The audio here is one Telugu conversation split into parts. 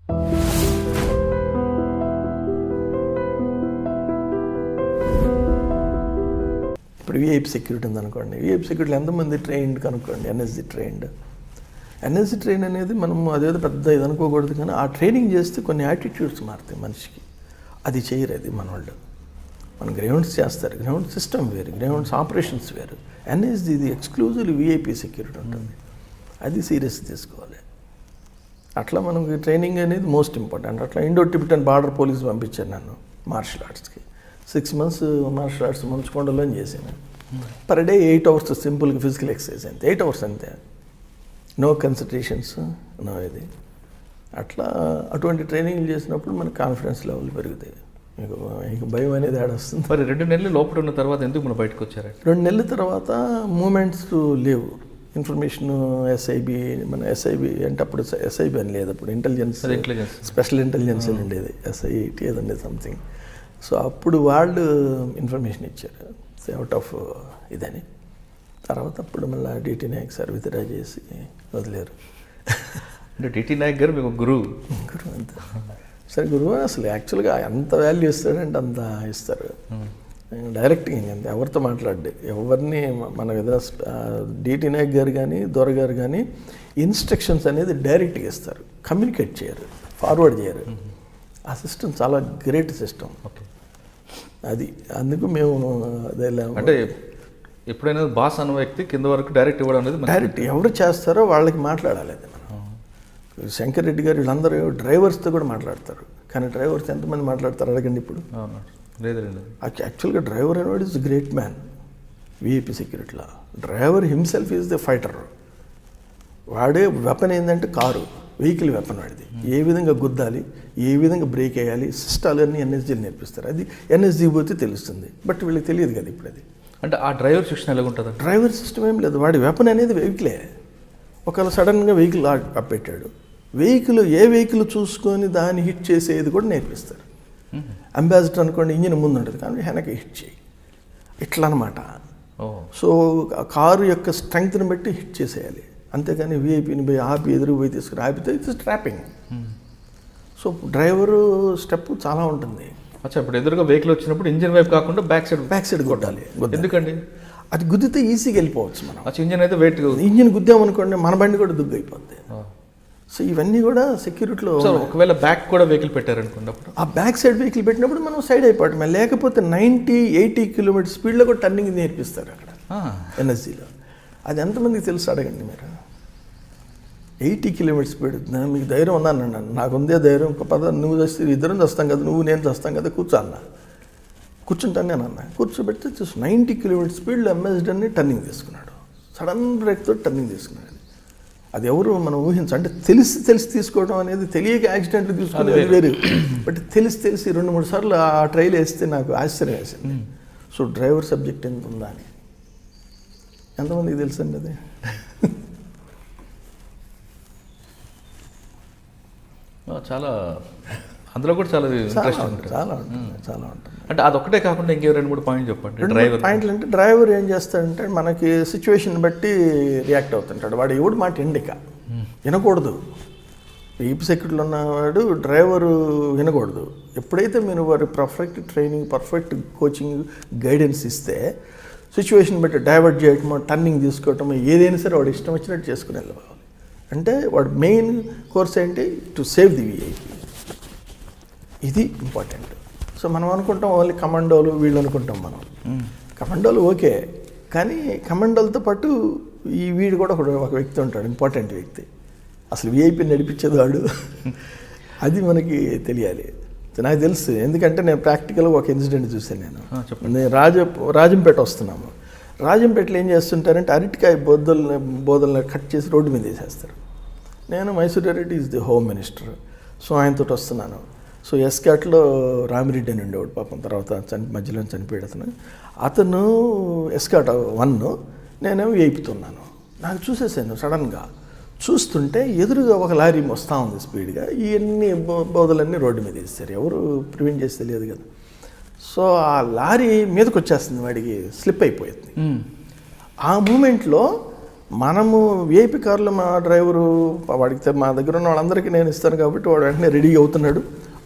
ఇప్పుడు విఐపి సెక్యూరిటీ ఉందనుకోండి, విఐపి సెక్యూరిటీలో ఎంతమంది ట్రైన్డ్ కనుక్కోండి, ఎన్ఎస్జి ట్రైన్డ్. ఎన్ఎస్జి ట్రైన్ అనేది మనం అదేదో పెద్ద ఇది అనుకోకూడదు, కానీ ఆ ట్రైనింగ్ చేస్తే కొన్ని యాటిట్యూడ్స్ మారుతాయి మనిషికి. అది చేయరు, అది మన వాళ్ళు. మన గ్రౌండ్స్ చేస్తారు, గ్రౌండ్ సిస్టమ్ వేరు, గ్రౌండ్స్ ఆపరేషన్స్ వేరు. ఎన్ఎస్జి ఇది ఎక్స్క్లూజివ్లీ విఐపి సెక్యూరిటీ ఉంటుంది, అది సీరియస్ తీసుకోవాలి. అట్లా మనకి ట్రైనింగ్ అనేది మోస్ట్ ఇంపార్టెంట్. అట్లా ఇండో టిబెటన్ బార్డర్ పోలీస్ పంపించాను నన్ను మార్షల్ ఆర్ట్స్కి. 6 months మార్షల్ ఆర్ట్స్ మంచుకొండలో చేశాను. పర్ డే 8 hours సింపుల్గా ఫిజికల్ ఎక్సర్సైజ్ అంతే, 8 hours అంతే, నో కన్సన్ట్రేషన్స్, నో ఇది. అట్లా అటువంటి ట్రైనింగ్లు చేసినప్పుడు మనకి కాన్ఫిడెన్స్ లెవెల్ పెరుగుతాయి, మీకు భయం అనేది ఆడొస్తుంది. మరి 2 నెలలు లోపల ఉన్న తర్వాత ఎందుకు మనం బయటకు వచ్చారు? 2 నెలల తర్వాత మూమెంట్స్ లేవు. ఇన్ఫర్మేషన్ ఎస్ఐబి, మన ఎస్ఐబి అంటే అప్పుడు ఎస్ఐబి అని లేదు, అప్పుడు ఇంటెలిజెన్స్, స్పెషల్ ఇంటెలిజెన్స్ అని ఉండేది, ఎస్ఐటి అది ఉండేది సంథింగ్. సో అప్పుడు వాళ్ళు ఇన్ఫర్మేషన్ ఇచ్చారు అవుట్ ఆఫ్ ఇదని. తర్వాత అప్పుడు మళ్ళీ డిటి నాయక్ సార్ విత్డ్రా చేసి వదిలేరు. అంటే డిటి నాయక్ గారు మీకు గురువు అంతే. సరే గురువు అసలు యాక్చువల్గా ఎంత వాల్యూ ఇస్తాడంటే అంత ఇస్తారు. డైరెక్ట్గా ఇంకంతే, ఎవరితో మాట్లాడు, ఎవరిని మన ఏదైనా డిటి నాయక్ గారు కానీ దొర గారు కానీ ఇన్స్ట్రక్షన్స్ అనేది డైరెక్ట్గా ఇస్తారు, కమ్యూనికేట్ చేయరు, ఫార్వర్డ్ చేయరు. ఆ సిస్టమ్ చాలా గ్రేట్ సిస్టమ్. అది అందుకు మేము అదే అంటే ఎప్పుడైనా బాస్ అన్న వ్యక్తి కింద వరకు డైరెక్ట్ ఇవ్వడం అనేది డైరెక్ట్ ఎవరు చేస్తారో వాళ్ళకి మాట్లాడాలి. అది మనం శంకర్ రెడ్డి గారు వీళ్ళందరూ డ్రైవర్స్తో కూడా మాట్లాడతారు, కానీ డ్రైవర్స్ ఎంతమంది మాట్లాడతారు అడగండి ఇప్పుడు. లేదండి, యాక్చువల్గా డ్రైవర్ అనేవాడు ఇస్ గ్రేట్ మ్యాన్. విఐపి సెక్యూరిటీలో driver himself is the fighter. వాడే వెపన్ ఏంటంటే కారు, వెహికల్ వెపన్ వాడిది. ఏ విధంగా గుద్దాలి, ఏ విధంగా బ్రేక్ వేయాలి, సిస్టాలన్నీ ఎన్ఎస్జీలు నేర్పిస్తారు. అది ఎన్ఎస్జీ పోతే తెలుస్తుంది, బట్ వీళ్ళకి తెలియదు కదా ఇప్పుడు. అది అంటే ఆ డ్రైవర్ శిక్షణ ఎలా ఉంటుంది? డ్రైవర్ సిస్టమ్ ఏం లేదు, వాడి వెపన్ అనేది వెహికలే. ఒకవేళ సడన్గా వెహికల్ అప్పెట్టాడు, వెహికల్ ఏ వెహికల్ చూసుకొని దాన్ని హిట్ చేసేది కూడా నేర్పిస్తారు. అంబాసిడర్ అనుకోండి, ఇంజిన్ ముందు ఉంటుంది కానీ వెనక హిట్ చేయి, ఇట్లా అనమాట. సో కారు యొక్క స్ట్రెంగ్త్ని బట్టి హిట్ చేసేయాలి, అంతేగాని విఐపిని పోయి ఆపి ఎదురు పోయి తీసుకుని ఆపితే it's trapping. So driver step చాలా ఉంటుంది. అచ్చా, ఇప్పుడు ఎదురుగా వెహికల్ వచ్చినప్పుడు ఇంజిన్ వైపు కాకుండా బ్యాక్ సైడ్ కొట్టాలి. ఎందుకండి? అది గుద్దితే ఈజీగా వెళ్ళిపోవచ్చు మనం. ఇంజిన్ అయితే వెయిట్, ఇంజిన్ గుద్దామనుకోండి మన బండి కూడా దుగ్గు అయిపోద్ది. సో ఇవన్నీ కూడా సెక్యూరిటీలో. ఒకవేళ బ్యాక్ కూడా వెహికల్ పెట్టారనుకోండి, ఆ బ్యాక్ సైడ్ వెహికల్ పెట్టినప్పుడు మనం సైడ్ అయిపోవటమే. లేకపోతే 90-80 km స్పీడ్లో కూడా టర్నింగ్ నేర్పిస్తారు అక్కడ ఎన్ఎస్జీలో. అది ఎంతమందికి తెలుసు అడగండి మీరు. 80 km స్పీడ్, మీకు ధైర్యం ఉందా అన్నాను. నాకు ఉందే ధైర్యం, ఒక పద నువ్వు చేస్తే ఇద్దరం చేస్తాం కదా, నువ్వు నేను చేస్తాం కదా, కూర్చో అన్న. కూర్చుంటాను నేను అన్న, కూర్చోబెడితే చూసి 90 km స్పీడ్లో ఎంఎస్డన్ని టర్నింగ్ తీసుకున్నాడు. సడన్ బ్రేక్తో టర్నింగ్ తీసుకున్నాడు. అది ఎవరు మనం అంటే తెలిసి తీసుకోవడం అనేది, తెలియక యాక్సిడెంట్లు తీసుకునేది వేరు, బట్ తెలిసి 2-3 సార్లు ఆ ట్రైల్ వేస్తే నాకు ఆశ్చర్యం వేసింది. సో డ్రైవర్ సబ్జెక్ట్ ఎంత ఉందా అని ఎంతమందికి తెలుసండి అది. చాలా అందులో కూడా చాలా చాలా ఉంటుంది. అంటే అదొక్కటే కాకుండా ఇంకే 2-3 పాయింట్లు చెప్పండి. పాయింట్లు అంటే డ్రైవర్ ఏం చేస్తాడంటే మనకి సిచ్యువేషన్ బట్టి రియాక్ట్ అవుతుంటాడు. వాడు ఎవడు మాట ఎండిక వినకూడదు. ఈపీ సెక్యూరిటీలో ఉన్నవాడు డ్రైవరు వినకూడదు. ఎప్పుడైతే మీరు వారి perfect training, perfect coaching, guidance ఇస్తే సిచ్యువేషన్ బట్టి డైవర్ట్ చేయటమో, టర్నింగ్ తీసుకోవటమో, ఏదైనా సరే వాడు ఇష్టం వచ్చినట్టు చేసుకుని వెళ్ళిపోవాలి. అంటే వాడు మెయిన్ కోర్స్ ఏంటి, టు సేవ్ ది విఐపి. ఇది ఇంపార్టెంట్. సో మనం అనుకుంటాం ఓన్లీ కమాండోలు వీళ్ళు అనుకుంటాం మనం. కమాండోలు ఓకే, కానీ కమాండోలతో పాటు ఈ వీడు కూడా ఒక వ్యక్తి ఉంటాడు, ఇంపార్టెంట్ వ్యక్తి. అసలు విఐపి నడిపించేది వాడు. అది మనకి తెలియాలి. నాకు తెలుసు, ఎందుకంటే నేను ప్రాక్టికల్గా ఒక ఇన్సిడెంట్ చూసాను. నేను రాజంపేట వస్తున్నాము. రాజంపేటలో ఏం చేస్తుంటారంటే అరటికాయ బోదల్ని కట్ చేసి రోడ్డు మీద వేసేస్తారు. నేను Mysore Reddy is the home minister, so ఆయనతో వస్తున్నాను. సో ఎస్కాట్లో రామిరెడ్డి అని ఉండేవాడు పాపం, తర్వాత మధ్యలో చనిపోయాడు అతను ఎస్కాట్ 1, నేనేమో వేయిపుతున్నాను. నాకు చూసేసాను. సడన్గా చూస్తుంటే ఎదురుగా ఒక లారీ వస్తూ ఉంది స్పీడ్గా. ఇవన్నీ బోదలన్నీ రోడ్డు మీద వేస్తారు, ఎవరు ప్రివెంట్ చేస్తే తెలియదు కదా. సో ఆ లారీ మీదకి వచ్చేస్తుంది, వాడికి స్లిప్ అయిపోయింది. ఆ మూమెంట్లో మనము విఐపి కార్లో మా డ్రైవరు వాడికి మా దగ్గర ఉన్న వాళ్ళందరికీ నేను ఇస్తాను కాబట్టి వాడు వెంటనే రెడీ అవుతున్నాడు.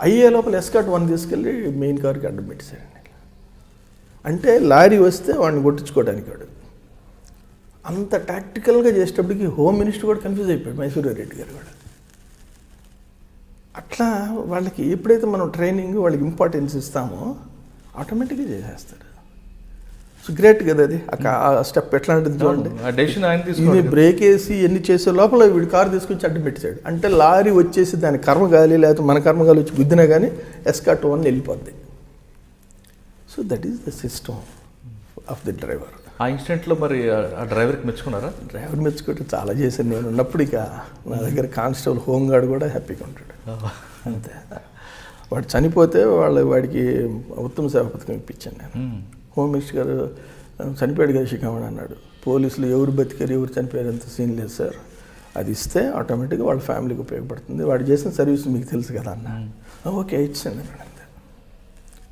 అయ్యే లోపల ఎస్కాట్ 1 తీసుకెళ్ళి మెయిన్ కార్కి అడ్డం పెట్టేశారండి. అంటే లారీ వస్తే వాడిని కొట్టించుకోవడానికి వాడు అంత టాక్టికల్గా చేసేటప్పటికి హోమ్ మినిస్టర్ కూడా కన్ఫ్యూజ్ అయిపోయాడు, మైసూరారెడ్డి గారు కూడా. అట్లా వాళ్ళకి ఎప్పుడైతే మనం ట్రైనింగ్ వాళ్ళకి ఇంపార్టెన్స్ ఇస్తామో ఆటోమేటిక్గా చేసేస్తారు. సో గ్రేట్ కదా అది. ఆ స్టెప్ ఎట్లాంటిది చూడండి. ఇది బ్రేక్ వేసి ఎన్ని చేసే లోపల వీడు కారు తీసుకొచ్చి అడ్డు పెట్టాడు. అంటే లారీ వచ్చేసి దాని కర్మగాలి లేకపోతే మన కర్మగాలి వచ్చి గుద్దినా కానీ ఎస్కాట్ 1 వెళ్ళిపోద్ది. So that is the system of the driver. ఆ ఇన్సిడెంట్లో మరి ఆ డ్రైవర్కి మెచ్చుకున్నారా? డ్రైవర్ మెచ్చుకుంటే చాలా చేశాను నేను ఉన్నప్పుడు. ఇక నా దగ్గర కానిస్టేబుల్ హోంగార్డ్ కూడా హ్యాపీగా ఉంటాడు. అంతే. వాడు చనిపోతే వాడికి ఉత్తమ సేవ పథకం ఇప్పించాను నేను. హోమ్ మినిస్టర్ గారు చనిపోయాడు కదా శిఖామణి అన్నాడు. పోలీసులు ఎవరు బతికారు ఎవరు చనిపోయారు అంత సీన్ లేదు సార్, అది ఇస్తే ఆటోమేటిక్గా వాళ్ళ ఫ్యామిలీకి ఉపయోగపడుతుంది, వాడు చేసిన సర్వీస్ మీకు తెలుసు కదా అన్న. ఓకే ఇచ్చాను అన్నాడు. అంతే.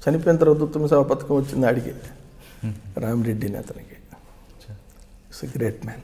చనిపోయిన తర్వాత ఉత్తమ సేవ పథకం వచ్చింది ఆడికి, రామిరెడ్డిని అతనికి. It's a great man.